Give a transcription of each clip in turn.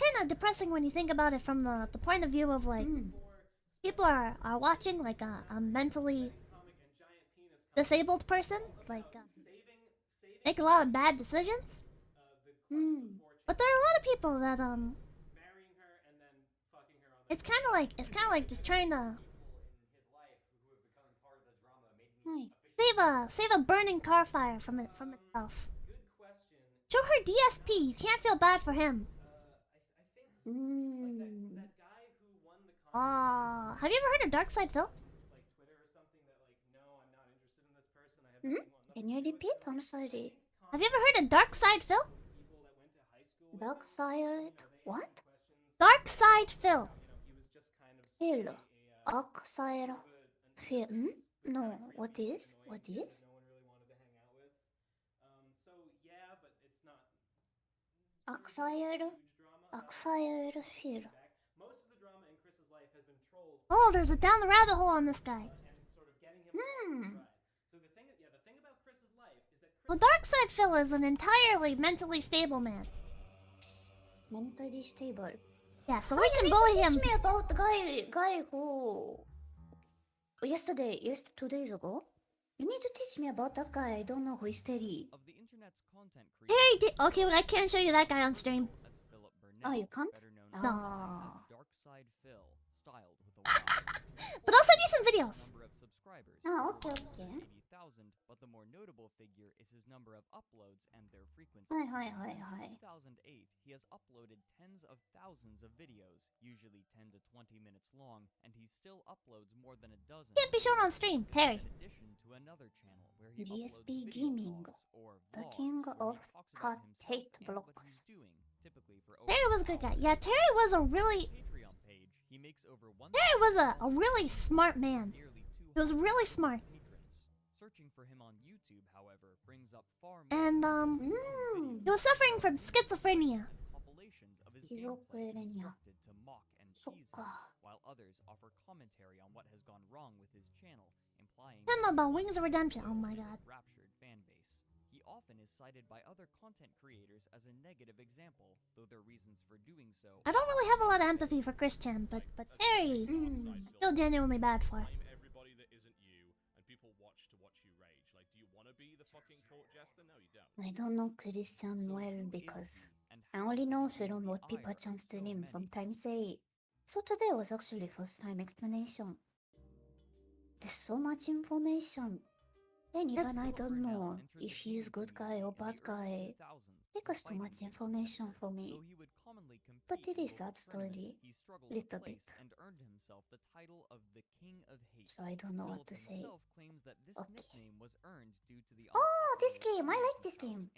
kind of depressing when you think about it from the point of view of like people are watching like a mentally disabled person like make a lot of bad decisions. But there are a lot of people that it's kind of like just trying to はい。save a burning car fire from itself. Show her DSP. You can't feel bad for him. うーん。Have you ever heard of DarksydePhil? Hmm? Can you repeat? I'm sorry. Have you ever heard of DarksydePhil? Dark side. What? DarksydePhil. Phil. Dark side. Phil. Hmm? No. What is? What is? Dark side. Dark side. Phil. Oh, there's a down the rabbit hole on this guy. Hmm. Well, DarksydePhil is an entirely mentally stable man. Mentally stable. Yeah, so we can bully him. Teach me about the guy who yesterday, 2 days ago. You need to teach me about that guy. I don't know who is Terry. Of the internet's content Terry did. Okay, well, I can't show you that guy on stream. Oh, you can't? No. Ah. DarksydePhil, styled with a Y. But I'll send you some videos. Number of subscribers. Ah, okay, okay. 80,000, but the more notable figure is his number of uploads and their frequency. Hi. Since 2008, he has uploaded tens of thousands of videos, usually 10 to 20 minutes long, and he still uploads more than a dozen. Can't be shown on stream, Terry. In addition to another channel where he DSP uploads video Gaming, vlogs or the vlogs king where of he talks about hate himself and what blocks. he's doing, typically for over Terry was a good guy. Yeah, Terry was a really Patreon page. He makes over Terry was a really smart man. nearly He was really smart. patrons. Searching for him on YouTube, however, brings up far more And he was suffering from schizophrenia. compilations of his gameplay Schizophrenia. constructed to mock and tease him, そっか。 while others offer commentary on what has gone wrong with his channel, implying Tell him about Wings of Redemption. Oh my god. raptured fan base. He often is cited by other content creators as a negative example, though their reasons for doing so. I don't really have a lot of empathy for Christian, but Terry, I feel genuinely bad for. Everybody that isn't you, and people watch to watch you rage. Like, do you want to be the fucking court jester? No, you don't. I don't know Christian well because I only know from what Pippa-chan stream sometimes say. So today was actually first time explanation. There's so much information. And even I don't know if he's good guy or bad guy. Because too much information for me. But it is sad story. Little bit. So I don't know what to say. Okay. Oh, this game! I like this game!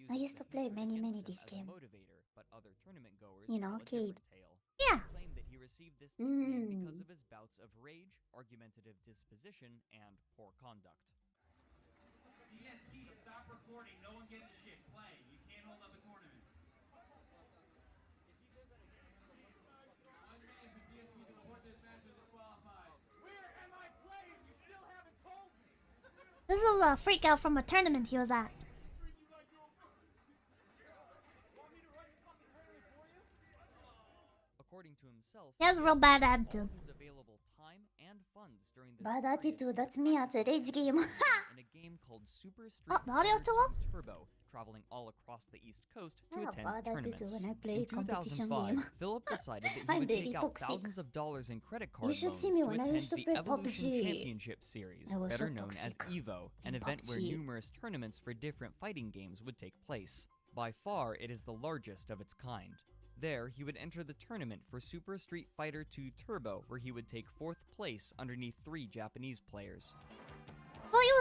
I used to play many this game. In arcade. Yeah. Claimed that he received this nickname because of his bouts of rage, argumentative disposition, and poor conduct. DSP, stop recording. No one gives a shit. Play. You can't hold up a tournament. One man for DSP to report this match is disqualified. Where am I playing? You still haven't told me. This is a freak out from a tournament he was at. According to himself, He has a real bad attitude. his available time and funds during the Bad attitude, that's me at a rage game. in a game called Super Street the audio's too low? Fighter Turbo, traveling all across the East Coast to I have attend bad attitude tournaments. when I play In competition 2005, game. Philip decided that he I'm would very take out toxic. thousands of dollars in credit card should loans see me to when I attend used to the play Evolution PUBG. Championship Series, I was better so known as toxic EVO, an in event where PUBG. numerous tournaments for different fighting games would take place. By far, it is the largest of its kind. There, he would enter the tournament for Super Street Fighter 2 Turbo, where he would take 4th place underneath 3 Japanese players. Well, he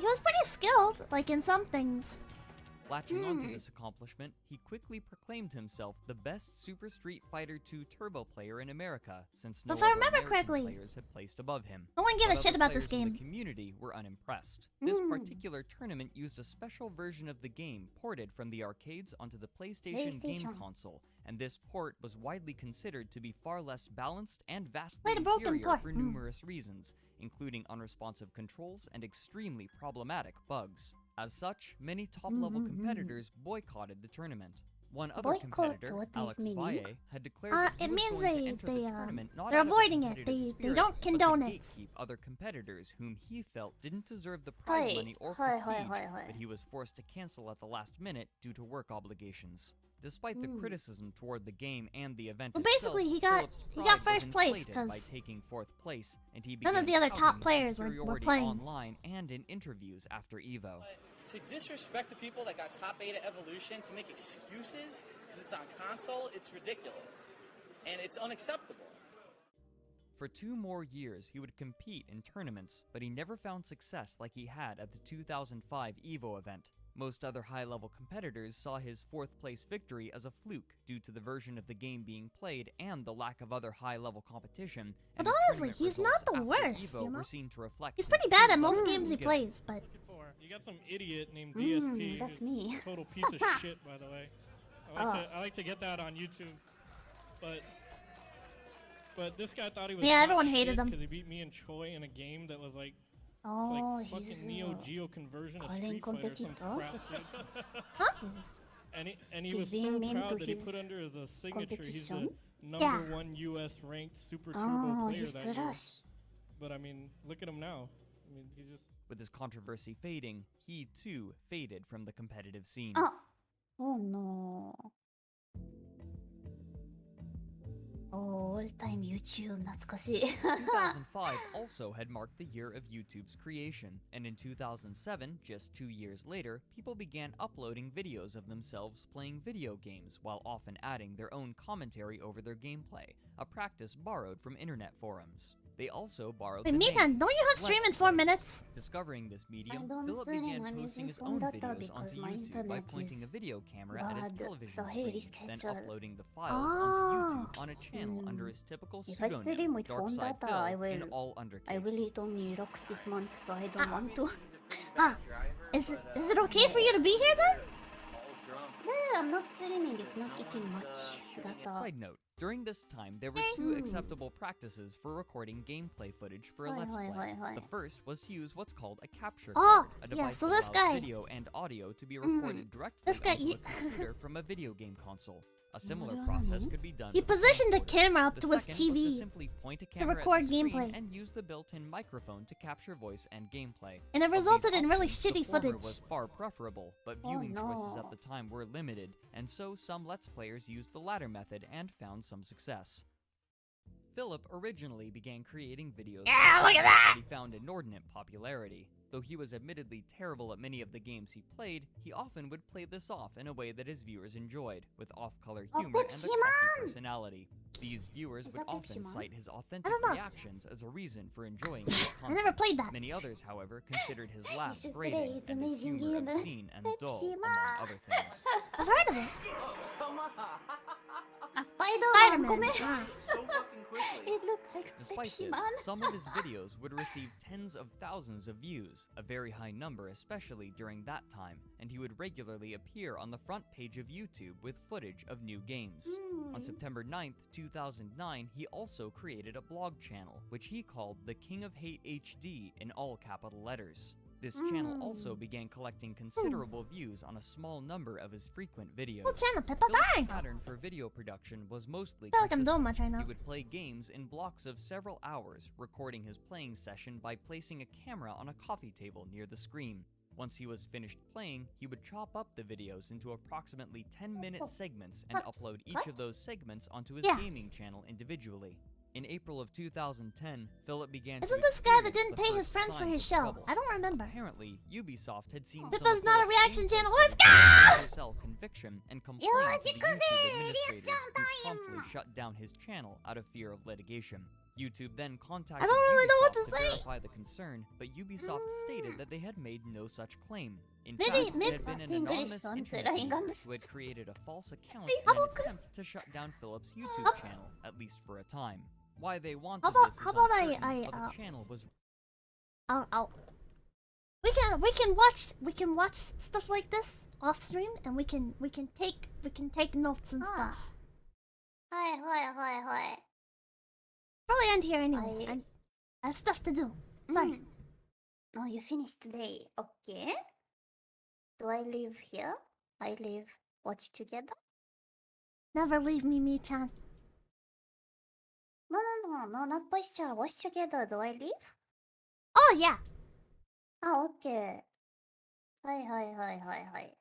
was pretty skilled, like in some things. Latching onto this accomplishment, he quickly proclaimed himself the best Super Street Fighter 2 Turbo player in America, since no If I other remember American correctly, players had placed above him. no one gave a But shit other about this players in game. the community were unimpressed. This particular tournament used a special version of the game ported from the arcades onto the PlayStation game PlayStation. console, and this port was widely considered to be far less balanced and vastly Played a broken inferior port. for numerous reasons, including unresponsive controls and extremely problematic bugs. As such, many top-level competitors boycotted the tournament. One other Boycott, competitor, what is Alex meaning? Valle, had declared that he It was means going to enter the they tournament not they're out of a avoiding it. competitive They spirit, don't but condone to it. gatekeep other competitors whom he felt didn't deserve the prize money or prestige, but he was forced to cancel at the last minute due to work obligations. Despite the criticism toward the game and the event Well, itself, basically, he got Philip's pride first was place, inflated by 'cause taking 4th place, and he none of began the other top touting his players were superiority playing. online and in interviews after Evo. To disrespect the people that got top 8 at Evolution, to make excuses because it's on console, it's ridiculous. And it's unacceptable. For 2 more years, he would compete in tournaments, but he never found success like he had at the 2005 EVO event. Most other high-level competitors saw his 4th place victory as a fluke due to the version of the game being played and the lack of other high-level competition. But and his honestly, tournament he's results not the after worst, EVO you know? were seen to reflect He's his pretty bad at true most level games of he skill. plays, but You got some idiot named DSP. That's who's me. a total piece of shit, by the way. I like to get that on YouTube, but this guy thought he was Yeah, everyone hated him. because he beat me and Choi in a game that was like Oh, fucking he's Neo Geo conversion of current Street Fighter or some competitor? crap, dude. he's And he He's was being so mean proud to that he his put under as a signature he's the competition? #1 US ranked Super Turbo Oh, player he's that year. trash. But I mean, look at him now. I mean, he's just With his controversy fading, he too faded from the competitive scene. Oh no. Oh, all-time YouTube 懐かしい。 2005 also had marked the year of YouTube's creation, and in 2007, just 2 years later, people began uploading videos of themselves playing video games while often adding their own commentary over their gameplay, a practice borrowed from internet forums. They also borrowed wait, the Mitan, name don't you have stream in Let's 4 Plays. minutes? Discovering this medium, don't Philip stream, began I'm posting using his phone own data videos because onto my YouTube by internet pointing a is video camera at his bad, television so hey, screen, then schedule. uploading the files onto YouTube on a channel Hmm. under his typical If I pseudonym, stream with phone data, DarksydePhil, in I all undercase. I will eat only rocks this month, so I don't want to. Is it okay for you to be here then? Yeah, I'm not streaming, it's not eating much data. Side note, during this time, there were 2 acceptable practices for recording gameplay footage for a Hi, Let's hi, Play. hi, hi. The first was to use what's called a capture Oh, card, a yeah, device so that this allows guy- video and audio to be recorded directly This guy- onto he- a computer from a video game console. A similar Really? process could be done He with a positioned the camcorder. camera up The to his second was TV to simply point a camera record at the screen gameplay. and use the built-in microphone to capture voice and gameplay. And it Of these resulted in really options, the shitty former footage. was far preferable, but Oh, viewing choices no. at the time were limited, and so some Let's Players used the latter method and found some success. Philip originally began creating videos Yeah, look at that! he found inordinate popularity. Though he was admittedly terrible at many of the games he played, he often would play this off in a way that his viewers enjoyed, with off-color Oh, humor and a Pepsi crafty Man! personality. These viewers Is would that Pepsi often Man? cite his authentic don't know. reactions as a reason for enjoying his I content. never played that. Many others, however, considered his laugh should grating play, it's and his amazing humor game. obscene and dull, Pepsi among Man. other things. I've heard of it. Spider-Man, Spider-Man. come So fucking quickly. It looked like Despite Pepsi this, Man. some of his videos would receive tens of thousands of views, a very high number especially during that time, and he would regularly appear on the front page of YouTube with footage of new games. On September 9th, 2009, he also created a blog channel, which he called The King of Hate HD in all capital letters. This channel also began collecting considerable views on a small number of his frequent videos. Cool channel, Pippa. Philip's Dang! pattern for video production was mostly I feel like I'm doing consistent. much right now. He would play games in blocks of several hours, recording his playing session by placing a camera on a coffee table near the screen. Once he was finished playing, he would chop up the videos into approximately 10-minute segments and upload each of those segments onto his Yeah. gaming channel individually. In April of 2010, Philip began Isn't to this guy that experience didn't the pay his first friends for signs his of show? trouble. I don't remember. Apparently, Ubisoft had seen some Pippa's of not a Philip's reaction gameplay channel. footage Let's and sell conviction and complained to the YouTube administrators who promptly shut down his channel out of fear of litigation. YouTube then contacted I don't really know what Ubisoft to to say. verify the concern, but Ubisoft stated that they had made no such claim. In Maybe- fact, maybe- it had been an English anonymous on internet trying user understand. who had created a false account in an attempt to shut down Philip's YouTube channel, at least for a time. Why they wanted about- this is how about uncertain, I, but the channel was I'll. We can watch stuff like this off stream, and we can take notes and stuff. Hi. Probably end here anyway. I have stuff to do. Sorry. Oh, you finished today. Okay. Do I live here? I live watch together? Never leave me, Mi-chan. No, not posture. Wash together. Do I leave? Oh, yeah. Ah, okay. Hi.